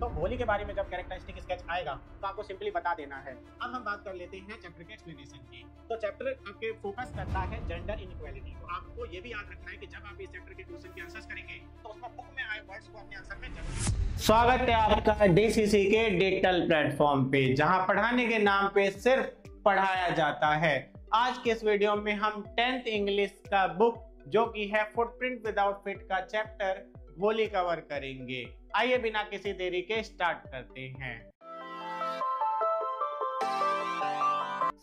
तो भोली के बारे में जब कैरेक्टरिस्टिक स्केच आएगा तो आपको सिंपली बता देना है। अब हम बात कर लेते हैं चैप्टर के एक्सप्लेनेशन की। तो चैप्टर आपके फोकस करता है जेंडर इनइक्वालिटी को। आपको ये भी याद रखना है कि जब आप इस चैप्टर के क्वेश्चन के आंसर्स करेंगे तो उसमें बुक में आए वर्ड्स को अपने आंसर में जरूर। स्वागत है आपका डीसीसी के डिजिटल प्लेटफॉर्म पे, जहां पढ़ाने के नाम पे सिर्फ पढ़ाया जाता है। आज के इस वीडियो में हम 10th इंग्लिश का बुक जो कि है फुटप्रिंट विदाउट फिट का चैप्टर भोली कवर करेंगे। आइए बिना किसी देरी के स्टार्ट करते हैं।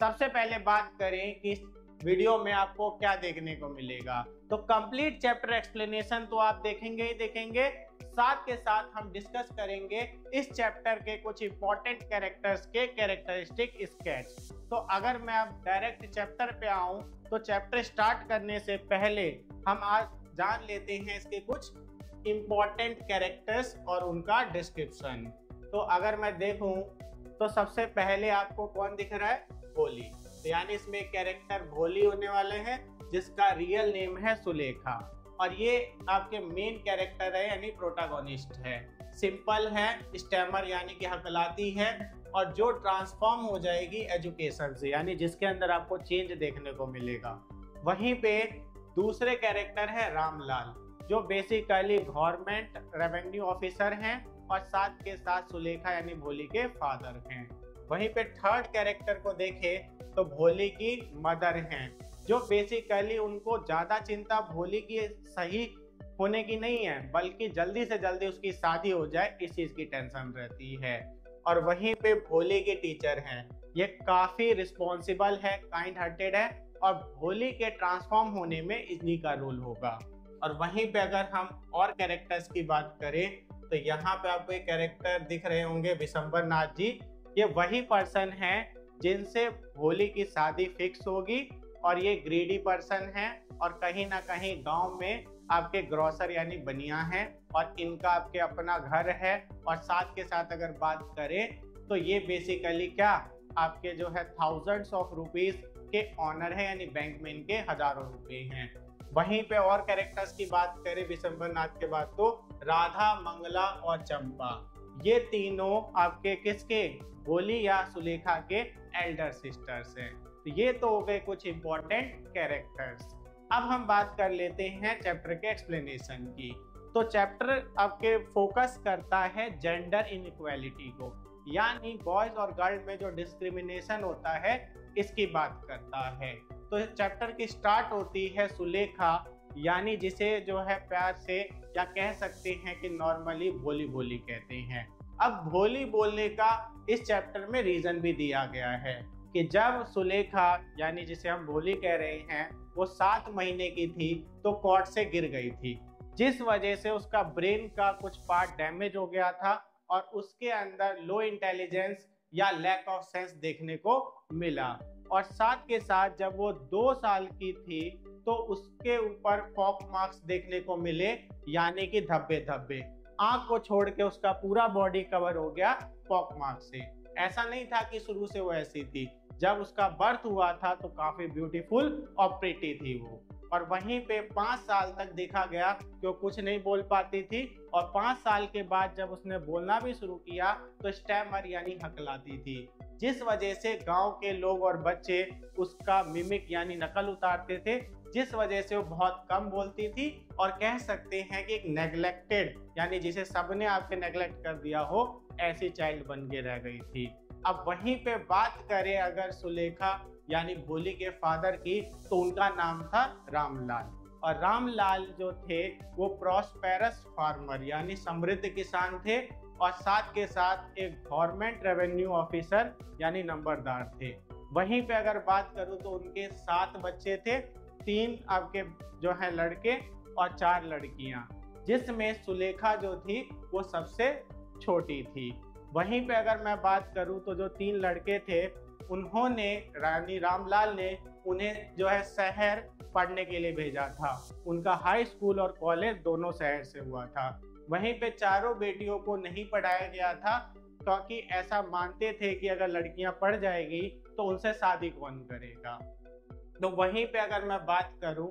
सबसे पहले बात करें कि इस वीडियो में आपको क्या देखने को मिलेगा। तो कंप्लीट चैप्टर एक्सप्लेनेशन तो आप देखेंगे ही देखेंगे, साथ के साथ हम डिस्कस करेंगे इस चैप्टर के कुछ इंपॉर्टेंट कैरेक्टर्स के कैरेक्टरिस्टिक स्केच। तो अगर मैं अब डायरेक्ट चैप्टर पे आऊं तो चैप्टर स्टार्ट करने से पहले हम आज जान लेते हैं इसके कुछ इंपॉर्टेंट कैरेक्टर्स और उनका डिस्क्रिप्शन। तो अगर मैं देखूं तो सबसे पहले आपको कौन दिख रहा है? भोली। तो यानी इसमें एक कैरेक्टर भोली होने वाले हैं जिसका रियल नेम है सुलेखा, और ये आपके मेन कैरेक्टर है यानी प्रोटैगनिस्ट है। सिंपल है, स्टैमर यानी कि हकलाती है, और जो ट्रांसफॉर्म हो जाएगी एजुकेशन से, यानी जिसके अंदर आपको चेंज देखने को मिलेगा। वहीं पे दूसरे कैरेक्टर है रामलाल, जो बेसिकली गवर्नमेंट रेवेन्यू ऑफिसर हैं और साथ के साथ सुलेखा यानी भोली के फादर हैं। वहीं पे थर्ड कैरेक्टर को देखें तो भोली की मदर हैं, जो बेसिकली उनको ज्यादा चिंता भोली की सही होने की नहीं है, बल्कि जल्दी से जल्दी उसकी शादी हो जाए इस चीज की टेंशन रहती है। और वहीं पे भोली के टीचर हैं, ये काफी रिस्पॉन्सिबल है, काइंड हार्टेड है, और भोली के ट्रांसफॉर्म होने में इन्हीं का रोल होगा। और वहीं पे अगर हम और कैरेक्टर्स की बात करें तो यहाँ पे आपको एक कैरेक्टर दिख रहे होंगे विशंबर नाथ जी। ये वही पर्सन है जिनसे भोली की शादी फिक्स होगी, और ये ग्रीडी पर्सन है और कहीं ना कहीं गांव में आपके ग्रोसर यानी बनिया हैं, और इनका आपके अपना घर है। और साथ के साथ अगर बात करें तो ये बेसिकली क्या आपके जो है थाउजेंड्स ऑफ रुपीज के ऑनर है, यानी बैंक में इनके हजारों रुपए हैं। वहीं पे और कैरेक्टर्स की बात करें विशंबर नाथ के बाद तो राधा, मंगला और चंपा, ये तीनों आपके किसके? भोली या सुलेखा के एल्डर सिस्टर्स हैं। तो ये तो हो गए कुछ इंपॉर्टेंट कैरेक्टर्स। अब हम बात कर लेते हैं चैप्टर के एक्सप्लेनेशन की। तो चैप्टर आपके फोकस करता है जेंडर इनइक्वालिटी को, यानी बॉयज और गर्ल में जो डिस्क्रिमिनेशन होता है इसकी बात करता है। तो चैप्टर की स्टार्ट होती है सुलेखा, यानी जिसे जो है प्यार से या कह सकते हैं कि नॉर्मली भोली भोली कहते हैं। अब भोली बोलने का इस चैप्टर में रीजन भी दिया गया है कि जब सुलेखा यानी जिसे हम भोली कह रहे हैं वो 7 महीने की थी तो कॉर्ड से गिर गई थी, जिस वजह से उसका ब्रेन का कुछ पार्ट डैमेज हो गया था और उसके अंदर लो इंटेलिजेंस या लैक ऑफ सेंस देखने को मिला। और साथ के साथ जब वो 2 साल की थी तो उसके ऊपर पॉक मार्क्स देखने को मिले, यानी कि धब्बे धब्बे। आंख को छोड़ के उसका पूरा बॉडी कवर हो गया पॉक मार्क से। ऐसा नहीं था कि शुरू से वो ऐसी थी, जब उसका बर्थ हुआ था तो काफी ब्यूटीफुल और प्रिटी थी वो। और वहीं पे 5 साल तक देखा गया कि वो कुछ नहीं बोल पाती थी, और 5 साल के बाद जब उसने बोलना भी शुरू किया तो स्टैमर यानी हकलाती थी, जिस वजह से गांव के लोग और बच्चे उसका मिमिक यानी नकल उतारते थे, जिस वजह से वो बहुत कम बोलती थी और कह सकते हैं कि एक नेग्लेक्टेड यानी जिसे सबने आपके नेग्लेक्ट कर दिया हो, ऐसी चाइल्ड बन के रह गई थी। अब वहीं पे बात करें अगर सुलेखा यानी भोली के फादर की, तो उनका नाम था रामलाल, और रामलाल जो थे वो प्रॉस्पेरस फार्मर यानी समृद्ध किसान थे, और साथ के साथ एक गवर्नमेंट रेवेन्यू ऑफिसर यानी नंबरदार थे। वहीं पे अगर बात करूं तो उनके 7 बच्चे थे, 3 आपके जो है लड़के और 4 लड़कियां, जिसमें सुलेखा जो थी वो सबसे छोटी थी। वहीं पे अगर मैं बात करूं तो जो 3 लड़के थे उन्होंने रानी रामलाल ने उन्हें जो है शहर पढ़ने के लिए भेजा था। उनका हाई स्कूल और कॉलेज दोनों शहर से हुआ था। वहीं पे चारों बेटियों को नहीं पढ़ाया गया था, क्योंकि ऐसा मानते थे कि अगर लड़कियां पढ़ जाएगी तो उनसे शादी कौन करेगा। तो वहीं पे अगर मैं बात करूं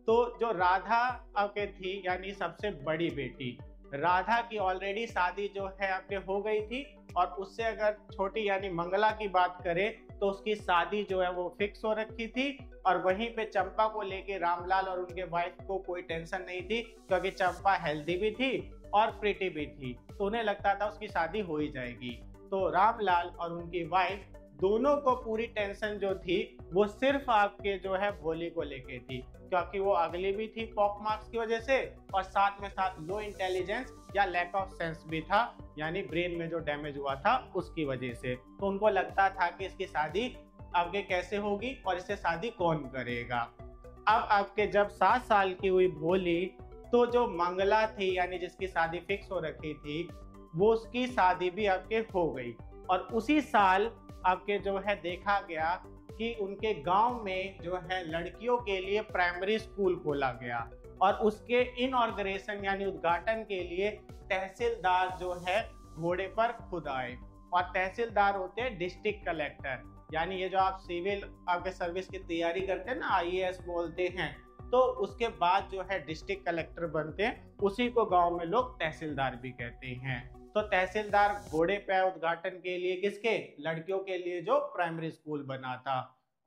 तो जो राधा के थी यानी सबसे बड़ी बेटी, राधा की ऑलरेडी शादी जो है आपके हो गई थी, और उससे अगर छोटी यानी मंगला की बात करें तो उसकी शादी जो है वो फिक्स हो रखी थी। और वहीं पे चंपा को लेके रामलाल और उनके वाइफ को कोई टेंशन नहीं थी, क्योंकि चंपा हेल्दी भी थी और प्रीटी भी थी, तो उन्हें लगता था उसकी शादी हो ही जाएगी। तो रामलाल और उनकी वाइफ दोनों को पूरी टेंशन जो थी वो सिर्फ आपके जो है भोली को लेके थी, क्योंकि वो अगली भी थी पॉक मार्क्स की वजह से, और साथ में साथ लो इंटेलिजेंस या लैक ऑफ सेंस भी था, यानी ब्रेन में जो डैमेज हुआ था उसकी वजह से। तो उनको लगता था कि इसकी शादी आगे कैसे होगी और इससे शादी कौन करेगा। अब आपके जब 7 साल की हुई भोली, तो जो मंगला थी यानी जिसकी शादी फिक्स हो रखी थी, वो उसकी शादी भी आपके हो गई। और उसी साल आपके जो है देखा गया कि उनके गांव में जो है लड़कियों के लिए प्राइमरी स्कूल खोला गया, और उसके इनॉर्गेशन यानी उद्घाटन के लिए तहसीलदार जो है घोड़े पर खुद आए। और तहसीलदार होते हैं डिस्ट्रिक्ट कलेक्टर, यानी ये जो आप सिविल आपके सर्विस की तैयारी करते हैं ना, IAS बोलते हैं, तो उसके बाद जो है डिस्ट्रिक्ट कलेक्टर बनते हैं, उसी को गांव में लोग तहसीलदार भी कहते हैं। तो तहसीलदार घोड़े पे उद्घाटन के लिए किसके, लड़कियों के लिए जो प्राइमरी स्कूल बना था।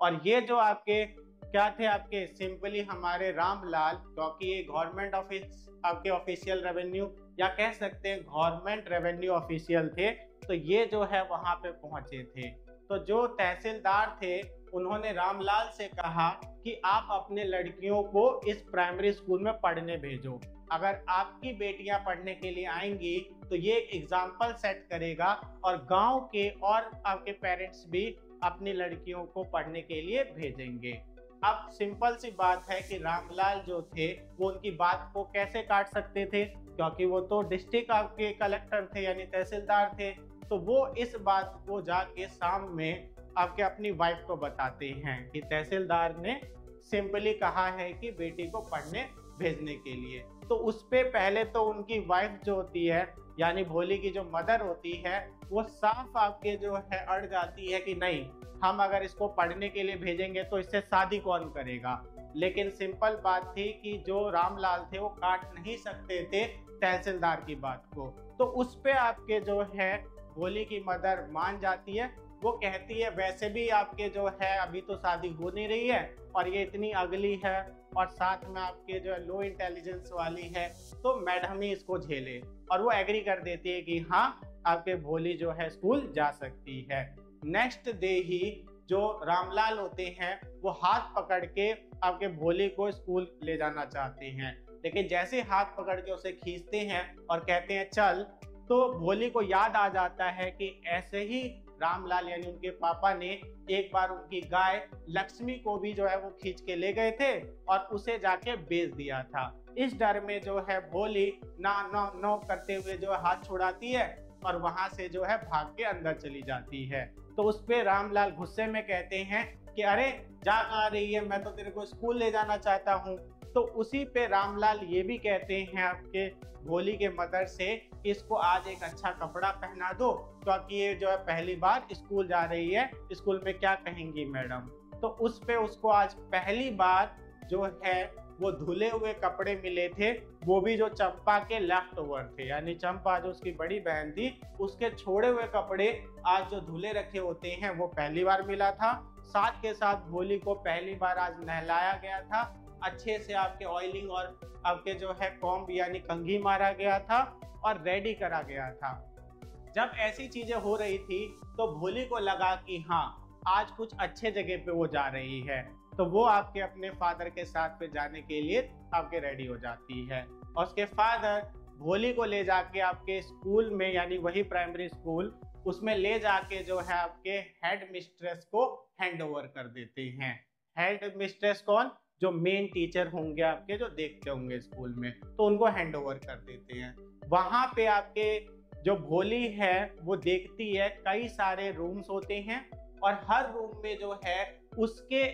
और ये जो आपके क्या थे, आपके सिंपली हमारे रामलाल, क्योंकि ये गवर्नमेंट ऑफिस आपके ऑफिशियल रेवेन्यू या कह सकते हैं गवर्नमेंट रेवेन्यू ऑफिशियल थे, तो ये जो है वहां पे पहुंचे थे। तो जो तहसीलदार थे उन्होंने रामलाल से कहा कि आप अपने लड़कियों को इस प्राइमरी स्कूल में पढ़ने भेजो, अगर आपकी बेटियां पढ़ने के लिए आएंगी तो ये एक एग्जाम्पल सेट करेगा, और गांव के और आपके पेरेंट्स भी अपनी लड़कियों को पढ़ने के लिए भेजेंगे। अब सिंपल सी बात है कि रामलाल जो थे वो उनकी बात को कैसे काट सकते थे, क्योंकि वो तो डिस्ट्रिक्ट आपके कलेक्टर थे यानी तहसीलदार थे। तो वो इस बात को जाके शाम में आपके अपनी वाइफ को बताते हैं कि तहसीलदार ने सिंपली कहा है कि बेटी को पढ़ने भेजने के लिए। तो उस पे पहले तो उनकी वाइफ जो होती है यानी भोली की जो मदर होती है, वो साफ आपके जो है अड़ जाती है कि नहीं, हम अगर इसको पढ़ने के लिए भेजेंगे तो इससे शादी कौन करेगा। लेकिन सिंपल बात थी कि जो रामलाल थे वो काट नहीं सकते थे तहसीलदार की बात को। तो उस पे आपके जो है भोली की मदर मान जाती है। वो कहती है वैसे भी आपके जो है अभी तो शादी हो नहीं रही है, और ये इतनी अगली है और साथ में आपके जो है लो इंटेलिजेंस वाली है, तो मैडम ही इसको झेले। और वो एग्री कर देती है कि हाँ आपके भोली जो है स्कूल जा सकती है। नेक्स्ट डे ही जो रामलाल होते हैं वो हाथ पकड़ के आपके भोली को स्कूल ले जाना चाहते हैं, लेकिन जैसे हाथ पकड़ के उसे खींचते हैं और कहते हैं चल, तो भोली को याद आ जाता है कि ऐसे ही रामलाल यानी उनके पापा ने एक बार उनकी गाय लक्ष्मी को भी जो है वो खींच के ले गए थे और उसे जाके बेच दिया था। इस डर में जो है भोली ना नो नो करते हुए जो है हाथ छुड़ाती है और वहां से जो है भाग के अंदर चली जाती है। तो उस पे रामलाल गुस्से में कहते हैं कि अरे जा कहाँ रही है, मैं तो तेरे को स्कूल ले जाना चाहता हूँ। तो उसी पे रामलाल ये भी कहते हैं आपके भोली के मदर से कि इसको आज एक अच्छा कपड़ा पहना दो, क्योंकि ये जो है पहली बार स्कूल जा रही है, स्कूल में क्या कहेंगी मैडम। तो उस पे उसको आज पहली बार जो है वो धुले हुए कपड़े मिले थे, वो भी जो चंपा के लेफ्ट ओवर थे, यानी चंपा जो उसकी बड़ी बहन थी उसके छोड़े हुए कपड़े आज जो धुले रखे होते हैं वो पहली बार मिला था। साथ के साथ भोली को पहली बार आज नहलाया गया था, अच्छे से आपके ऑयलिंग और आपके जो है कॉम्ब यानी कंघी मारा गया था और रेडी करा गया था। जब ऐसी चीजें हो रही थी तो भोली को लगा कि हाँ आज कुछ अच्छे जगह पे वो जा रही है, तो वो आपके अपने फादर के साथ पे जाने के लिए आपके रेडी हो जाती है। और उसके फादर भोली को ले जाके आपके स्कूल में यानी वही प्राइमरी स्कूल उसमें ले जाके जो है आपके हेड मिस्ट्रेस को हैंड ओवर कर देते हैं। हेड मिस्ट्रेस कौन, जो मेन टीचर होंगे आपके जो देखते होंगे स्कूल में, तो उनको हैंड ओवर कर देते हैं। वहां पे आपके जो भोली है वो देखती है कई सारे रूम्स होते हैं और हर रूम में जो है उसके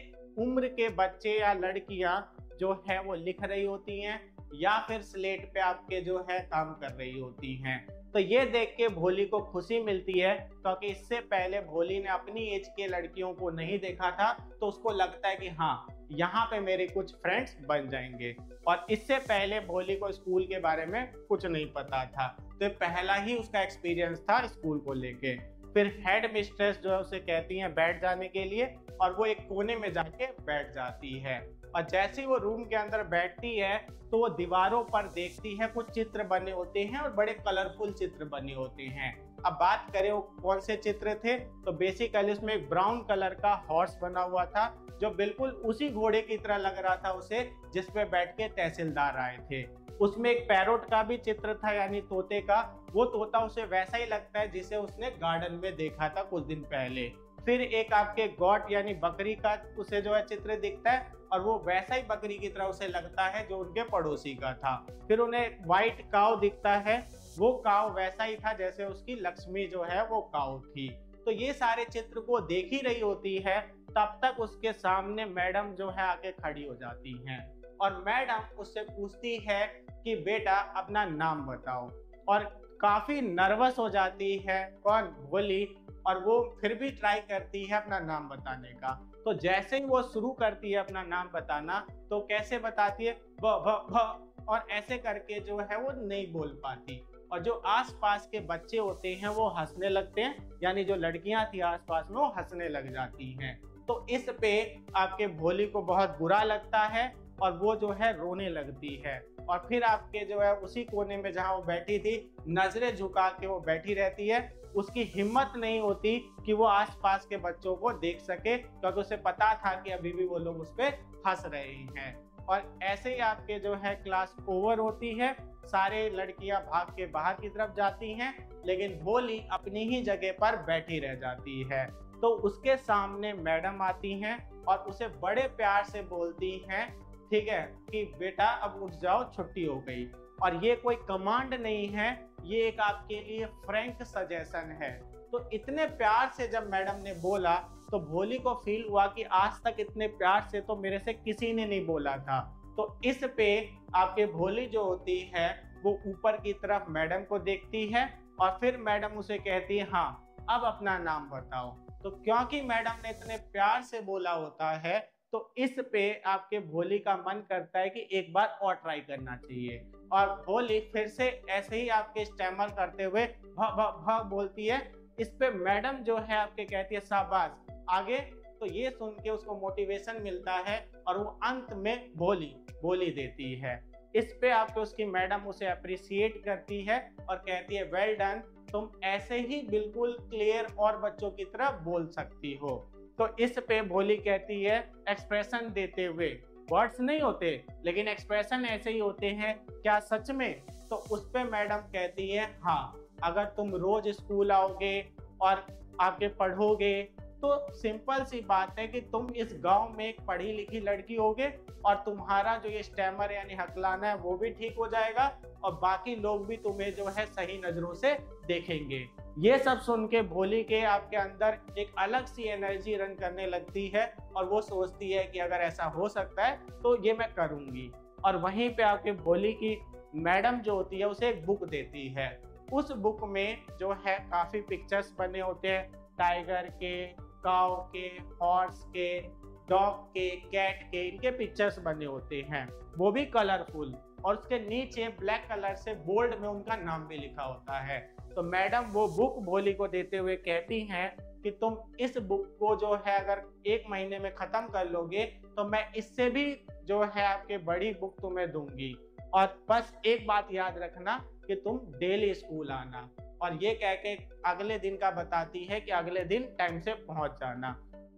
उम्र के बच्चे या लड़कियां जो है वो लिख रही होती हैं या फिर स्लेट पे आपके जो है काम कर रही होती हैं। तो ये देख के भोली को खुशी मिलती है, क्योंकि इससे पहले भोली ने अपनी एज के लड़कियों को नहीं देखा था, तो उसको लगता है कि हाँ, यहाँ पे मेरे कुछ फ्रेंड्स बन जाएंगे। और इससे पहले भोली को स्कूल के बारे में कुछ नहीं पता था, तो पहला ही उसका एक्सपीरियंस था स्कूल को लेके। फिर हेड मिस्ट्रेस जो है उसे कहती है बैठ जाने के लिए, और वो एक कोने में जाके बैठ जाती है। और जैसे ही वो रूम के अंदर बैठती है तो वो दीवारों पर देखती है कुछ चित्र बने होते हैं, और बड़े कलरफुल चित्र बने होते हैं। अब बात करें वो कौन से चित्र थे, तो बेसिकली उसमें एक ब्राउन कलर का हॉर्स बना हुआ था, जो बिल्कुल उसी घोड़े की तरह लग रहा था उसे जिस पे बैठ के तहसीलदार आए थे। उसमें एक पैरोट का भी चित्र था, यानी तोते का। वो तोता उसे वैसा ही लगता है जिसे उसने गार्डन में देखा था कुछ दिन पहले। फिर एक आपके गॉट यानी बकरी का उसे जो है चित्र दिखता है, और वो वैसा ही बकरी की तरह उसे लगता है जो उनके पड़ोसी का था। फिर उन्हें व्हाइट काव दिखता है, वो काव वैसा ही था जैसे उसकी लक्ष्मी जो है वो काव थी। तो ये सारे चित्र को देख ही रही होती है, तब तक उसके सामने मैडम जो है आके खड़ी हो जाती हैं, और मैडम उससे पूछती है कि बेटा अपना नाम बताओ। और काफी नर्वस हो जाती है कौन, भोली, और वो फिर भी ट्राई करती है अपना नाम बताने का। तो जैसे ही वो शुरू करती है अपना नाम बताना, तो कैसे बताती है, भ भ भ, और ऐसे करके जो है वो नहीं बोल पाती। और जो आसपास के बच्चे होते हैं वो हंसने लगते हैं, यानी जो लड़कियां थी आसपास में वो हंसने लग जाती हैं। तो इस पे आपके भोली को बहुत बुरा लगता है, और वो जो है रोने लगती है। और फिर आपके जो है उसी कोने में जहाँ वो बैठी थी, नजरें झुका के वो बैठी रहती है। उसकी हिम्मत नहीं होती कि वो आसपास के बच्चों को देख सके, क्योंकि उसे पता था कि अभी भी वो लोग उस पर हंस रहे हैं। और ऐसे ही आपके जो है क्लास ओवर होती है, सारे लड़कियां भाग के बाहर की तरफ जाती हैं, लेकिन भोली अपनी ही जगह पर बैठी रह जाती है। तो उसके सामने मैडम आती हैं और उसे बड़े प्यार से बोलती हैं, ठीक है, कि बेटा अब उठ जाओ, छुट्टी हो गई। और ये कोई कमांड नहीं है, ये एक आपके लिए फ्रैंक सजेशन है। तो इतने प्यार से जब मैडम ने बोला, तो भोली को फील हुआ कि आज तक इतने प्यार से तो मेरे से किसी ने नहीं बोला था। तो इस पे आपके भोली जो होती है वो ऊपर की तरफ मैडम को देखती है, और फिर मैडम उसे कहती है, हाँ अब अपना नाम बताओ। तो क्योंकि मैडम ने इतने प्यार से बोला होता है, तो इस पे आपके भोली का मन करता है कि एक बार और ट्राई करना चाहिए। और भोली फिर से ऐसे ही आपके स्टैमर करते हुए भ भ भ बोलती है। इस पे मैडम जो है आपके कहती है, शाबाश, आगे। तो ये सुन के उसको मोटिवेशन मिलता है, और वो अंत में बोली देती है। इस पे आपको उसकी मैडम उसे अप्रिशिएट करती है और कहती है, वेल डन, तुम ऐसे ही बिल्कुल क्लियर और बच्चों की तरह बोल सकती हो। तो इस पे भोली कहती है, एक्सप्रेशन देते हुए, वर्ड्स नहीं होते लेकिन एक्सप्रेशन ऐसे ही होते हैं, क्या सच में? तो उस पे मैडम कहती है, हाँ, अगर तुम रोज स्कूल आओगे और आके पढ़ोगे, तो सिंपल सी बात है कि तुम इस गांव में एक पढ़ी लिखी लड़की होगे, और तुम्हारा जो ये स्टैमर यानी हकलाना है वो भी ठीक हो जाएगा, और बाकी लोग भी तुम्हें जो है सही नजरों से देखेंगे। ये सब सुन के भोली के आपके अंदर एक अलग सी एनर्जी रन करने लगती है, और वो सोचती है कि अगर ऐसा हो सकता है तो ये मैं करूंगी। और वहीं पे आपके भोली की मैडम जो होती है उसे एक बुक देती है। उस बुक में जो है काफी पिक्चर्स बने होते हैं, टाइगर के, काऊ के, हॉर्स के, डॉग के, कैट के, इनके पिक्चर्स बने होते हैं, वो भी कलरफुल। और उसके नीचे ब्लैक कलर से बोल्ड में उनका नाम भी लिखा होता है। तो मैडम वो बुक भोली को देते हुए कहती हैं कि तुम इस बुक को जो है अगर 1 महीने में खत्म कर लोगे, तो मैं इससे भी जो है आपके बड़ी बुक तुम्हें दूंगी, और बस एक बात याद रखना कि तुम डेली स्कूल आना। और ये कह के अगले दिन का बताती है कि अगले दिन टाइम से पहुंच जाना।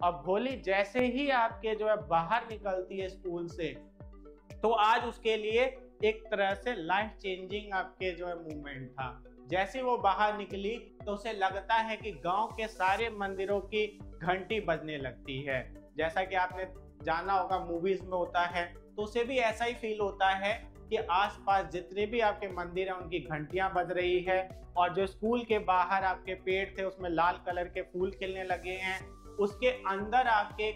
अब भोली जैसे ही आपके जो है बाहर निकलती है स्कूल से, तो आज उसके लिए एक तरह से लाइफ चेंजिंग आपके जो है मूवमेंट था। जैसे वो बाहर निकली तो उसे लगता है कि गांव के सारे मंदिरों की घंटी बजने लगती है। जैसा कि आपने जाना होगा मूवीज में होता है, तो उसे भी ऐसा ही फील होता है कि आसपास जितने भी आपके मंदिर हैं उनकी घंटियां बज रही है, और जो स्कूल के बाहर आपके पेड़ थे उसमें लाल कलर के फूल खिलने लगे हैं। उसके अंदर आके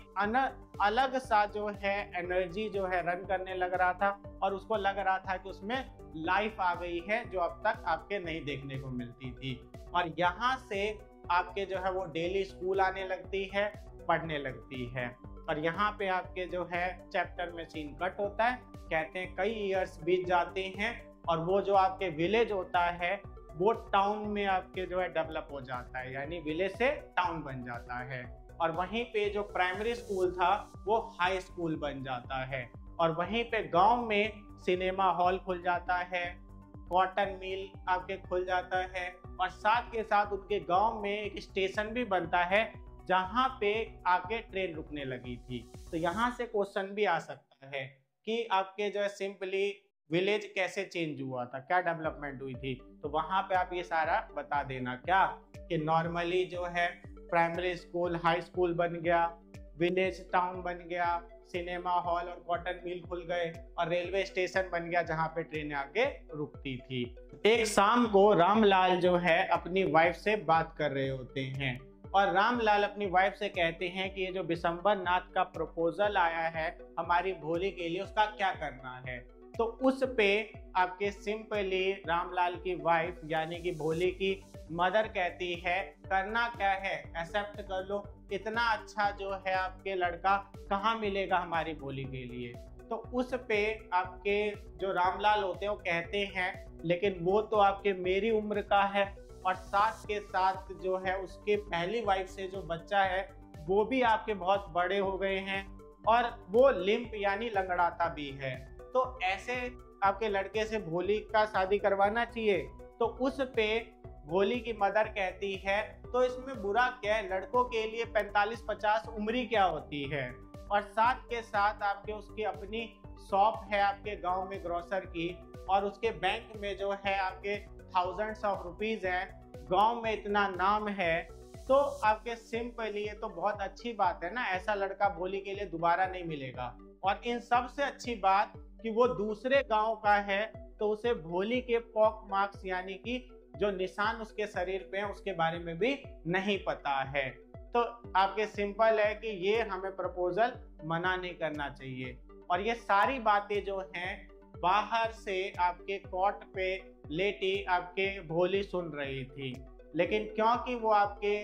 अलग सा जो है एनर्जी जो है रन करने लग रहा था और उसको लग रहा था कि उसमें लाइफ आ गई है जो अब तक आपके नहीं देखने को मिलती थी। और यहाँ से आपके जो है वो डेली स्कूल आने लगती है, पढ़ने लगती है। और यहाँ पे आपके जो है चैप्टर में सीन कट होता है। कहते हैं कई ईयर्स बीत जाते हैं और वो जो आपके विलेज होता है वो टाउन में आपके जो है डेवलप हो जाता है, यानी विलेज से टाउन बन जाता है। और वहीं पे जो प्राइमरी स्कूल था वो हाई स्कूल बन जाता है। और वहीं पे गांव में सिनेमा हॉल खुल जाता है, कॉटन मिल आपके खुल जाता है और साथ के साथ उनके गांव में एक स्टेशन भी बनता है जहां पे आके ट्रेन रुकने लगी थी। तो यहाँ से क्वेश्चन भी आ सकता है कि आपके जो है सिंपली विलेज कैसे चेंज हुआ था, क्या डेवलपमेंट हुई थी। तो वहां पे आप ये सारा बता देना क्या कि नॉर्मली जो है प्राइमरी स्कूल हाई स्कूल बन गया, विलेज टाउन बन गया, सिनेमा हॉल और कॉटन मिल खुल गए और रेलवे स्टेशन बन गया जहां पे ट्रेनें आके रुकती थी। एक शाम को रामलाल जो है अपनी वाइफ से बात कर रहे होते हैं और रामलाल अपनी वाइफ से कहते हैं कि ये जो बिशंबर नाथ का प्रपोजल आया है हमारी भोली के लिए, उसका क्या करना है। तो उस पे आपके सिंपली रामलाल की वाइफ यानी कि भोली की मदर कहती है करना क्या है, एक्सेप्ट कर लो, इतना अच्छा जो है आपके लड़का कहाँ मिलेगा हमारी भोली के लिए। तो उस पे आपके जो रामलाल होते हैं वो कहते हैं लेकिन वो तो आपके मेरी उम्र का है और साथ के साथ जो है उसके पहली वाइफ से जो बच्चा है वो भी आपके बहुत बड़े हो गए हैं और वो लिम्प यानी लंगड़ाता भी है। तो ऐसे आपके लड़के से भोली का शादी करवाना चाहिए। तो उस पे भोली की मदर कहती है तो इसमें बुरा क्या है, लड़कों के लिए 45-50 उम्र ही क्या होती है। और साथ के साथ आपके उसकी अपनी शॉप है आपके गांव में ग्रोसर की और उसके बैंक में जो है आपके थाउजेंड्स ऑफ रुपीज है, गांव में इतना नाम है। तो आपके सिंपली ये तो बहुत अच्छी बात है ना, ऐसा लड़का भोली के लिए दोबारा नहीं मिलेगा। और इन सबसे अच्छी बात कि वो दूसरे गांव का है तो उसे भोली के पॉक मार्क्स यानी कि जो निशान उसके शरीर पे हैं उसके बारे में भी नहीं पता है। तो आपके सिंपल है कि ये हमें प्रपोजल मना नहीं करना चाहिए। और ये सारी बातें जो हैं बाहर से आपके कोर्ट पे लेटी आपके भोली सुन रही थी, लेकिन क्योंकि वो आपके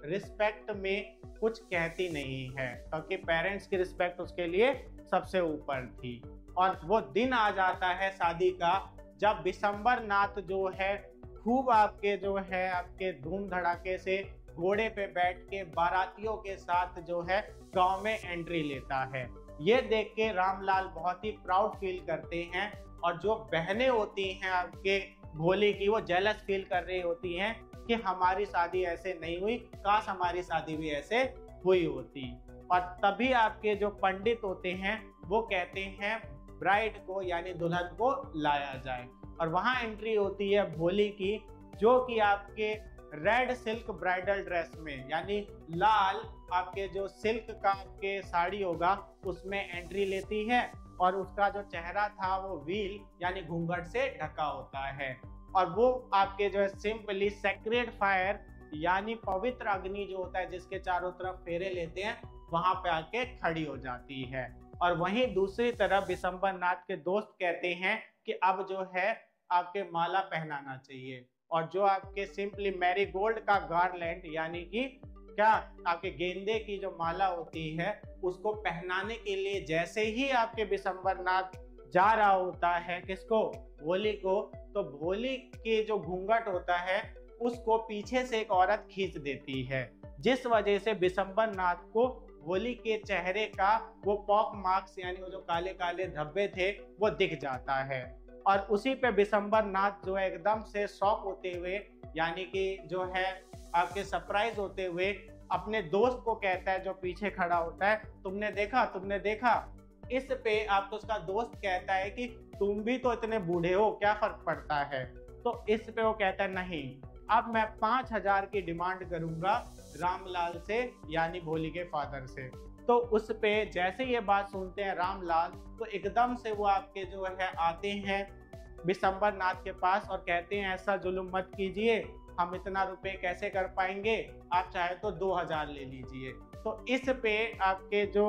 रिस्पेक्ट में कुछ कहती नहीं है क्योंकि पेरेंट्स की रिस्पेक्ट उसके लिए सबसे ऊपर थी। और वो दिन आ जाता है शादी का जब बिशंबर नाथ जो है खूब आपके जो है आपके धूम धड़ाके से घोड़े पे बैठ के बारातियों के साथ जो है गांव में एंट्री लेता है। ये देख के रामलाल बहुत ही प्राउड फील करते हैं और जो बहनें होती हैं आपके भोली की वो जेलस फील कर रही होती हैं कि हमारी शादी ऐसे नहीं हुई, काश हमारी शादी भी ऐसे हुई होती। और तभी आपके जो पंडित होते हैं वो कहते हैं ब्राइड को यानी दुल्हन को लाया जाए। और वहां एंट्री होती है भोली की जो कि आपके रेड सिल्क ब्राइडल ड्रेस में यानी लाल आपके जो सिल्क का आपके साड़ी होगा उसमें एंट्री लेती है और उसका जो चेहरा था वो व्हील यानी घूंघट से ढका होता है। और वो आपके जो है सिंपली सेक्रेड फायर यानी पवित्र अग्नि जो होता है जिसके चारों तरफ फेरे लेते हैं वहां पे आके खड़ी हो जाती है। और वहीं दूसरी तरफ बिशंबर नाथ के दोस्त कहते हैं कि अब जो है आपके माला पहनाना चाहिए और जो आपके सिंपली मैरीगोल्ड का गार्लैंड यानी कि क्या आपके गेंदे की जो माला होती है उसको पहनाने के लिए जैसे ही आपके बिशंबर नाथ जा रहा होता है किसको, भोली को, तो भोली के जो घूंघट होता है उसको पीछे से एक औरत खींच देती है जिस वजह से बिशंबर नाथ को भोली के चेहरे का वो पॉक मार्क्स यानी वो जो काले काले धब्बे थे वो दिख जाता है। और उसी पे बिशंबर नाथ जो है एकदम से शॉक होते हुए यानी कि जो है आपके सरप्राइज होते हुए अपने दोस्त को कहता है जो पीछे खड़ा होता है, तुमने देखा। इस पे आपको उसका दोस्त कहता है कि तुम भी तो इतने बूढ़े हो, क्या फर्क पड़ता है। तो इस पे वो कहता है नहीं, अब मैं 5000 की डिमांड करूंगा रामलाल से यानी भोली के फादर से। तो उस पे जैसे ये बात सुनते हैं रामलाल तो एकदम से वो आपके जो है आते हैं बिशंबर नाथ के पास और कहते हैं ऐसा जुल्म मत कीजिए, हम इतना रुपए कैसे कर पाएंगे, आप चाहे तो 2000 ले लीजिए। तो इस पे आपके जो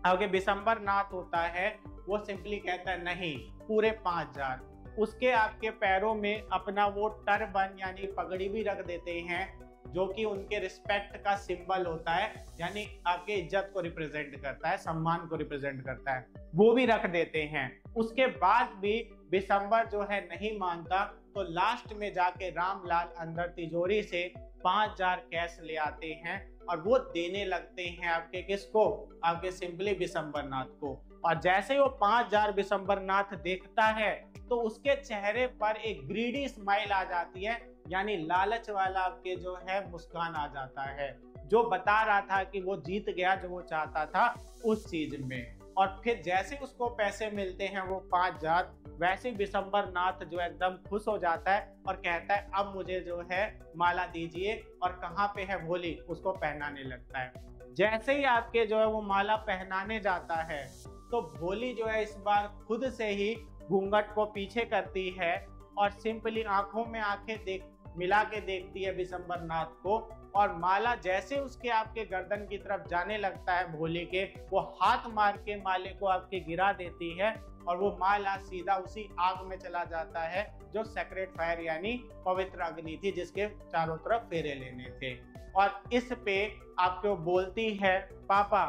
आपके विशंबर नाथ होता है वो सिंपली कहता है नहीं, पूरे 5000। उसके आपके पैरों में अपना वो टर्बन यानी पगड़ी भी रख देते हैं, जो कि उनके रिस्पेक्ट का सिंबल होता है, यानी आपके इज्जत को रिप्रेजेंट करता है, सम्मान को रिप्रेजेंट करता है, वो भी रख देते हैं। उसके बाद भी विशंबर जो है नहीं मानता, तो लास्ट में जाके रामलाल अंदर तिजोरी से 5000 कैश ले आते हैं और वो देने लगते हैं आपके किसको, आपके सिंपली विशंबर नाथ को। और जैसे ही वो 5000 विशंबर नाथ देखता है तो उसके चेहरे पर एक ग्रीडी स्माइल आ जाती है, यानी लालच वाला आपके जो है मुस्कान आ जाता है, जो बता रहा था कि वो जीत गया जो वो चाहता था उस चीज में। और फिर जैसे उसको पैसे मिलते हैं वो 5000, वैसे विशंबर नाथ जो एकदम खुश हो जाता है और कहता है अब मुझे जो है माला दीजिए, और कहाँ पे है भोली, उसको पहनाने लगता है। जैसे ही आपके जो है वो माला पहनाने जाता है तो भोली जो है इस बार खुद से ही घूंघट को पीछे करती है और सिंपली आंखों में आंखें मिला के देखती है विशंबर नाथ को, और माला जैसे उसके आपके गर्दन की तरफ जाने लगता है भोले के, वो हाथ मार के माले को आपके गिरा देती है और वो माला सीधा उसी आग में चला जाता है जो सेक्रेट फायर यानी पवित्र अग्नि थी, जिसके चारों तरफ फेरे लेने थे। और इस पे आपको बोलती है पापा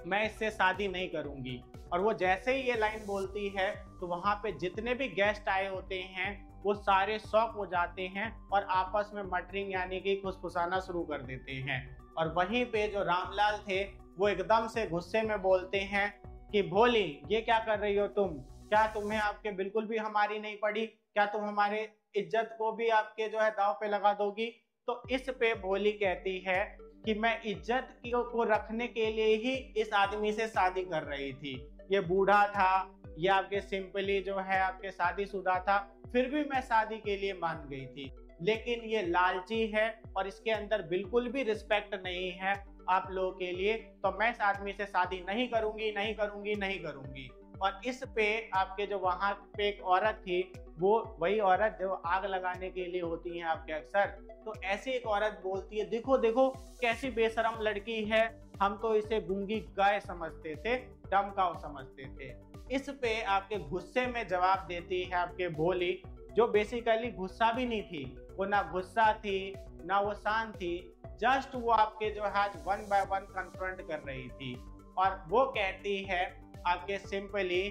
मैं इससे शादी नहीं करूंगी। और वो जैसे ही ये लाइन बोलती है तो वहां पे जितने भी गेस्ट आए होते हैं वो सारे शॉक हो जाते हैं और आपस में मटरिंग यानी कि फुसफुसाना शुरू कर देते हैं। और वहीं पे जो रामलाल थे वो एकदम से गुस्से में बोलते हैं कि भोली ये क्या कर रही हो तुम, क्या तुम्हें आपके बिल्कुल भी हमारी नहीं पड़ी, क्या तुम हमारे इज्जत को भी आपके जो है दांव पे लगा दोगी। तो इस पे भोली कहती है कि मैं इज्जत को रखने के लिए ही इस आदमी से शादी कर रही थी, ये बूढ़ा था, ये आपके सिंपली जो है आपके शादीशुदा था, फिर भी मैं शादी के लिए मान गई थी, लेकिन ये लालची है और इसके अंदर बिल्कुल भी रिस्पेक्ट नहीं है आप लोगों के लिए, तो मैं इस आदमी से शादी नहीं करूंगी, नहीं करूंगी, नहीं करूंगी। और इस पे आपके जो वहां पे एक औरत थी, वो वही औरत जो आग लगाने के लिए होती है आपके अक्सर, तो ऐसी एक औरत बोलती है देखो देखो कैसी बेशरम लड़की है, हम तो इसे गूंगी गाय समझते थे, डम काऊ समझते थे। इस पे आपके गुस्से में जवाब देती है आपके भोली, जो बेसिकली गुस्सा भी नहीं थी, वो ना गुस्सा थी ना वो शांत थी, जस्ट वो आपके जो है वन बाय वन कन्फ्रंट कर रही थी। और वो कहती है आपके सिंपली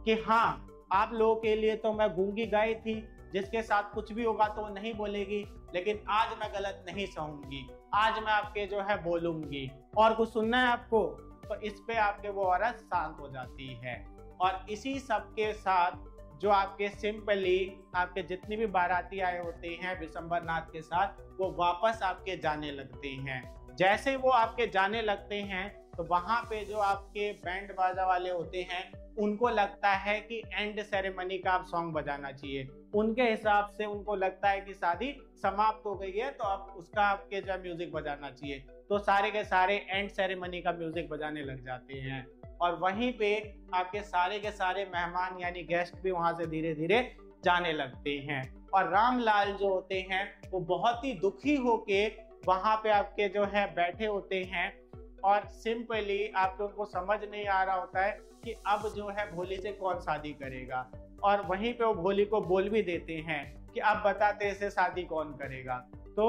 कि हाँ आप लोगों के लिए तो मैं गूंगी गाय थी, जिसके साथ कुछ भी होगा तो वो नहीं बोलेगी, लेकिन आज मैं गलत नहीं सहूंगी, आज मैं आपके जो है बोलूंगी। और कुछ सुनना है आपको, तो इस पे आपके वो औरत शांत हो जाती है। और इसी सब के साथ जो आपके सिंपली आपके जितनी भी बाराती आए होते हैं विशंबर नाथ के साथ, वो वापस आपके जाने लगते हैं। जैसे वो आपके जाने लगते हैं तो वहां पे जो आपके बैंड बाजा वाले होते हैं उनको लगता है कि एंड सेरेमनी का आप सॉन्ग बजाना चाहिए, उनके हिसाब से उनको लगता है कि शादी समाप्त हो गई है तो अब उसका आपके जो म्यूजिक बजाना चाहिए, तो सारे के सारे एंड सेरेमनी का म्यूजिक बजाने लग जाते हैं। और वहीं पे आपके सारे मेहमान यानी गेस्ट भी वहां से धीरे धीरे जाने लगते हैं। और रामलाल जो होते हैं वो बहुत ही दुखी होके वहां पे आपके जो है बैठे होते हैं, और सिंपली आप लोगों को समझ नहीं आ रहा होता है कि अब जो है भोली से कौन शादी करेगा। और वहीं पे वो भोली को बोल भी देते हैं कि अब बताते इसे शादी कौन करेगा। तो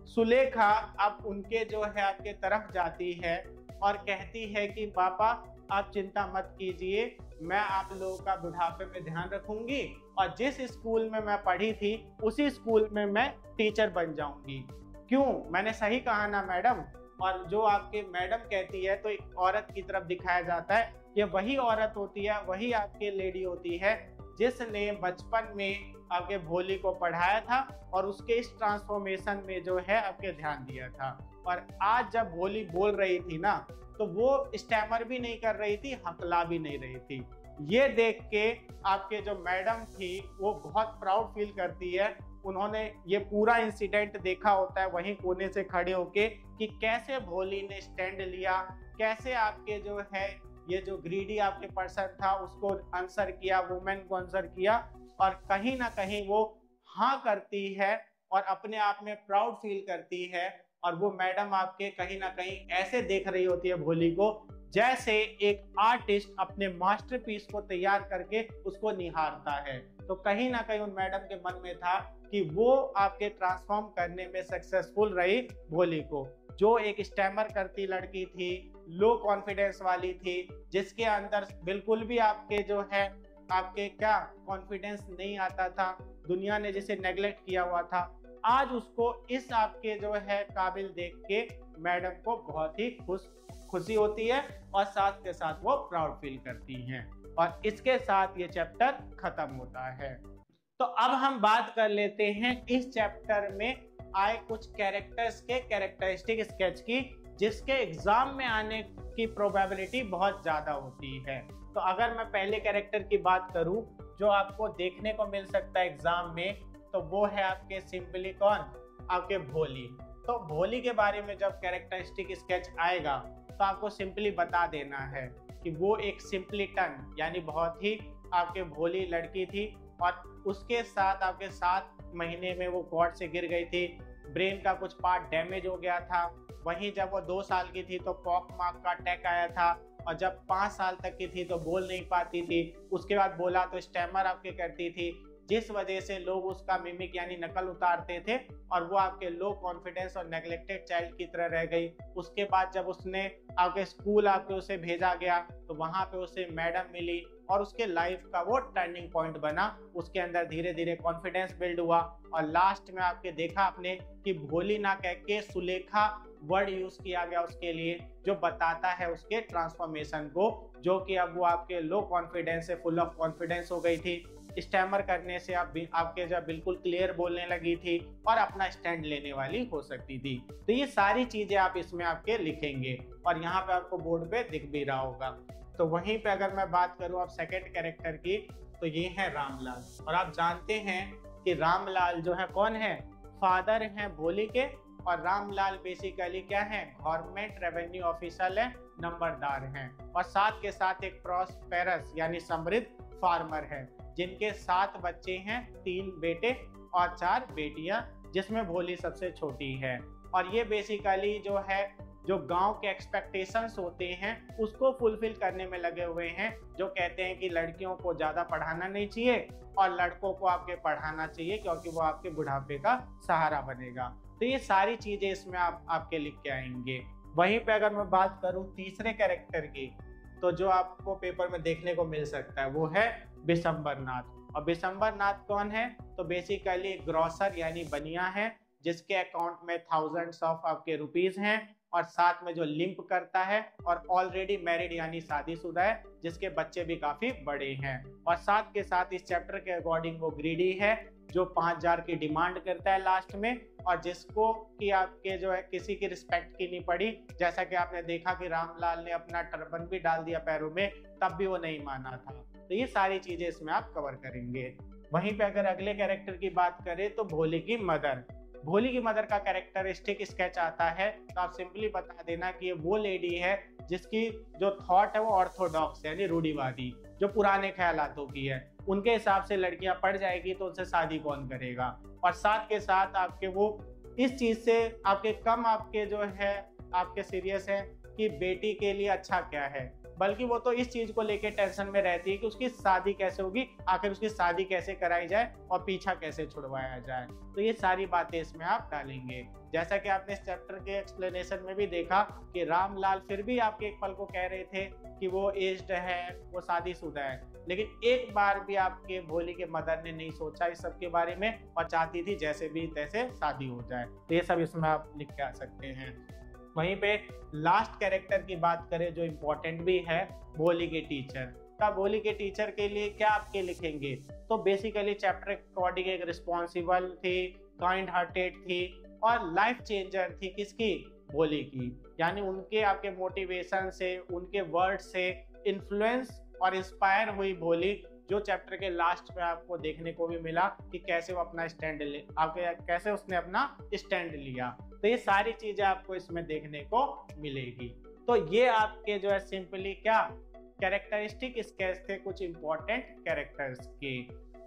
सुलेखा अब उनके जो है आपके तरफ जाती है और कहती है कि पापा आप चिंता मत कीजिए, मैं आप लोगों का बुढ़ापे में ध्यान रखूंगी और जिस स्कूल में मैं पढ़ी थी उसी स्कूल में मैं टीचर बन जाऊंगी। क्यों, मैंने सही कहा ना मैडम। और जो आपके मैडम कहती है तो एक औरत की तरफ दिखाया जाता है, ये वही औरत होती है, वही आपकी लेडी होती है जिसने बचपन में आपके भोली को पढ़ाया था और उसके इस ट्रांसफॉर्मेशन में जो है आपके ध्यान दिया था। और आज जब भोली बोल रही थी ना तो वो स्टैमर भी नहीं कर रही थी, हकला भी नहीं रही थी। ये देख के आपके जो मैडम थी वो बहुत प्राउड फील करती है, उन्होंने ये पूरा इंसिडेंट देखा होता है वहीं कोने से खड़े होके कि कैसे भोली ने स्टैंड लिया, कैसे आपके जो है ये जो ग्रीडी आपके पर्सन था उसको आंसर किया, वुमेन को आंसर किया, और कहीं ना कहीं वो हाँ करती है और अपने आप में प्राउड फील करती है, और वो मैडम आपके कहीं ना कहीं ऐसे देख रही होती है भोली को जैसे एक आर्टिस्ट अपने मास्टरपीस को तैयार करके उसको निहारता है। तो कहीं ना कहीं उन मैडम के मन में था कि वो आपके ट्रांसफॉर्म करने में सक्सेसफुल रही भोली को, जो एक स्टैमर करती लड़की थी, लो कॉन्फिडेंस वाली थी, जिसके अंदर बिल्कुल भी आपके जो है आपके क्या कॉन्फिडेंस नहीं आता था, दुनिया ने जिसे नेग्लेक्ट किया हुआ था, आज उसको इस आपके जो है काबिल देख के मैडम को बहुत ही खुशी होती है और साथ के साथ वो प्राउड फील करती हैं। और इसके साथ ये चैप्टर खत्म होता है। तो अब हम बात कर लेते हैं इस चैप्टर में आए कुछ कैरेक्टर्स के कैरेक्टरिस्टिक स्केच की, जिसके एग्जाम में आने की प्रोबेबिलिटी बहुत ज्यादा होती है। तो अगर मैं पहले कैरेक्टर की बात करूं जो आपको देखने को मिल सकता है एग्जाम में, तो वो है आपके सिंपली कौन, आपके भोली। तो भोली के बारे में जब कैरेक्टरिस्टिक स्केच आएगा तो आपको सिंपली बता देना है कि वो एक सिंपलीटन यानी बहुत ही आपके भोली लड़की थी, और उसके साथ आपके 7 महीने में वो क्वाड से गिर गई थी, ब्रेन का कुछ पार्ट डैमेज हो गया था। वहीं जब वो 2 साल की थी तो पॉक मार्क का अटैक आया था, और जब 5 साल तक की थी तो बोल नहीं पाती थी, उसके बाद बोला तो स्टैमर आपके करती थी, जिस वजह से लोग उसका मिमिक यानी नकल उतारते थे, और वो आपके लो कॉन्फिडेंस और नेग्लेक्टेड चाइल्ड की तरह रह गई। उसके बाद जब उसने आपके स्कूल आपके उसे भेजा गया तो वहां पे उसे मैडम मिली, और उसके लाइफ का वो टर्निंग पॉइंट बना, उसके अंदर धीरे धीरे कॉन्फिडेंस बिल्ड हुआ, और लास्ट में आपके देखा आपने कि भोली ना कह के सुलेखा वर्ड यूज किया गया उसके लिए, जो बताता है उसके ट्रांसफॉर्मेशन को, जो कि अब वो आपके लो कॉन्फिडेंस से फुल ऑफ कॉन्फिडेंस हो गई थी, स्टैमर करने से आपके जब बिल्कुल क्लियर बोलने लगी थी और अपना स्टैंड लेने वाली हो सकती थी। तो ये सारी चीजें आप इसमें आपके लिखेंगे, और यहाँ पे आपको बोर्ड पे दिख भी रहा होगा। तो वहीं पे अगर मैं बात करूँ आप सेकंड कैरेक्टर की, तो ये है रामलाल। और आप जानते हैं कि रामलाल जो है कौन है, फादर हैं भोली के, और रामलाल बेसिकली क्या है, गवर्नमेंट रेवेन्यू ऑफिसर है, नंबरदार हैं, और साथ के साथ एक प्रॉस्पेरस यानी समृद्ध फार्मर है, जिनके 7 बच्चे हैं, 3 बेटे और 4 बेटियां, जिसमें भोली सबसे छोटी है। और ये बेसिकली जो है जो गांव के एक्सपेक्टेशंस होते हैं उसको फुलफिल करने में लगे हुए हैं, जो कहते हैं कि लड़कियों को ज़्यादा पढ़ाना नहीं चाहिए और लड़कों को आपके पढ़ाना चाहिए, क्योंकि वो आपके बुढ़ापे का सहारा बनेगा। तो ये सारी चीज़ें इसमें आपके लिख के आएंगे। वहीं पे अगर मैं बात करूँ तीसरे कैरेक्टर की, तो जो आपको पेपर में देखने को मिल सकता है वो है बिशंबरनाथ। और बिशंबरनाथ कौन है, तो बेसिकली ग्रॉसर यानी बनिया है, जिसके अकाउंट में थाउजेंड्स ऑफ आपके रुपीज हैं, और साथ में जो लिंप करता है, और ऑलरेडी मैरिड यानी शादीशुदा है, जिसके बच्चे भी काफी बड़े हैं। और साथ के साथ इस चैप्टर के अकॉर्डिंग वो ग्रीडी है, जो 5000 की डिमांड करता है लास्ट में, और जिसको कि आपके जो है किसी की रिस्पेक्ट की नहीं पड़ी, जैसा कि आपने देखा कि रामलाल ने अपना टर्बन भी डाल दिया पैरों में, तब भी वो नहीं माना था। तो ये सारी चीजें इसमें आप कवर करेंगे। वहीं पे अगर अगले कैरेक्टर की बात करें तो भोली की मदर। भोली की मदर का कैरेक्टरिस्टिक स्केच आता है, तो आप सिंपली बता देना कि ये वो लेडी है जिसकी जो थॉट है वो ऑर्थोडॉक्स यानी रूढ़िवादी, जो पुराने ख्यालातों की है, उनके हिसाब से लड़कियां पढ़ जाएगी तो उनसे शादी कौन करेगा। और साथ के साथ आपके वो इस चीज से आपके कम आपके जो है आपके सीरियस है कि बेटी के लिए अच्छा क्या है, बल्कि वो तो इस चीज को लेके टेंशन में रहती है कि उसकी शादी कैसे होगी, आखिर उसकी शादी कैसे कराई जाए और पीछा कैसे छुड़वाया जाए। तो ये सारी बातें इसमें आप डालेंगे। जैसा कि आपने इस चैप्टर के एक्सप्लेनेशन में भी देखा कि रामलाल फिर भी आपके एक पल को कह रहे थे कि वो एज्ड है, वो शादीशुदा है, लेकिन एक बार भी आपके भोली के मदर ने नहीं सोचा इस सब के बारे में, और चाहती थी जैसे भी तैसे शादी हो जाए। तो ये सब इसमें आप लिख के आ सकते हैं। वहीं पे लास्ट कैरेक्टर की बात करें जो इम्पोर्टेंट भी है, भोली के टीचर का। भोली के टीचर के लिए क्या आपके लिखेंगे, तो बेसिकली चैप्टर अकॉर्डिंग एक रिस्पॉन्सिबल थी, काइंड हार्टेड थी, और लाइफ चेंजर थी किसकी, भोली की। यानी उनके आपके मोटिवेशन से, उनके वर्ड से इन्फ्लुएंस और इंस्पायर हुई भोली, जो चैप्टर के लास्ट में आपको देखने को भी मिला कि कैसे वो अपना स्टैंड ले आपके कैसे उसने अपना स्टैंड लिया। तो ये सारी चीजें आपको इसमें देखने को मिलेगी। तो ये आपके जो है सिंपली क्या कैरेक्टरिस्टिक स्केच थे कुछ इंपॉर्टेंट कैरेक्टर्स के।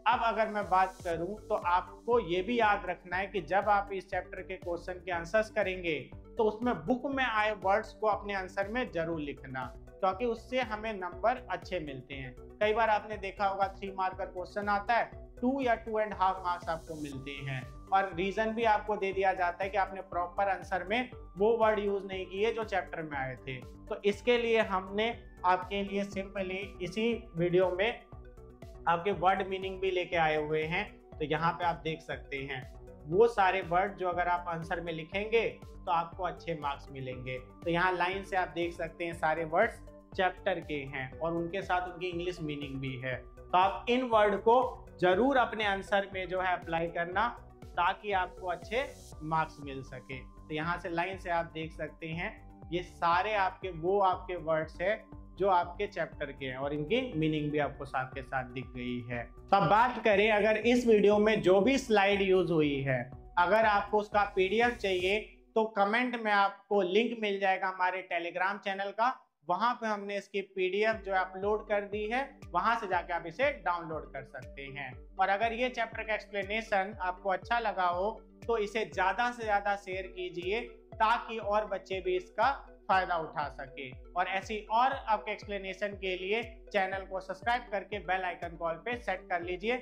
अब अगर मैं बात करूं तो आपको ये भी याद रखना है कि जब आप इस चैप्टर के क्वेश्चन के आंसर्स करेंगे तो उसमें बुक में आए वर्ड्स को अपने आंसर में जरूर लिखना, क्योंकि उससे हमें नंबर अच्छे मिलते हैं। कई बार आपने देखा होगा 3 मार्क का क्वेश्चन आता है, 2 या 2.5 मार्क्स आपको मिलते हैं, और रीजन भी आपको दे दिया जाता है कि आपने प्रॉपर आंसर में वो वर्ड यूज नहीं किए जो चैप्टर में आए थे। तो इसके लिए हमने आपके लिए सिंपली इसी वीडियो में आपके वर्ड मीनिंग भी लेके आए हुए हैं। तो यहाँ पे आप देख सकते हैं वो सारे वर्ड जो अगर आप आंसर में लिखेंगे तो आपको अच्छे मार्क्स मिलेंगे। तो यहाँ लाइन से आप देख सकते हैं सारे वर्ड्स चैप्टर के हैं और उनके साथ उनकी इंग्लिश मीनिंग भी है। तो आप इन वर्ड को जरूर अपने आंसर में जो है अप्लाई करना, ताकि आपको अच्छे मार्क्स मिल सके। तो यहाँ से लाइन से आप देख सकते हैं ये सारे आपके वर्ड्स है जो आपके चैप्टर के हैं और इनकी मीनिंग भी आपको साथ के साथ दिख गई है। तो अब बात करें, अगर इस वीडियो में जो भी स्लाइड यूज हुई है, अगर आपको उसका पीडीएफ चाहिए तो कमेंट में आपको लिंक मिल जाएगा हमारे टेलीग्राम चैनल का। वहां पे हमने इसकी पीडीएफ जो अपलोड कर दी है, वहां से जाके आप इसे डाउनलोड कर सकते हैं। और अगर ये चैप्टर का एक्सप्लेनेशन आपको अच्छा लगा हो तो इसे ज्यादा से ज्यादा शेयर कीजिए, ताकि और बच्चे भी इसका फायदा उठा सके। और ऐसी और आपके एक्सप्लेनेशन के लिए चैनल को सब्सक्राइब करके बेल आइकन कॉल पे सेट कर लीजिए।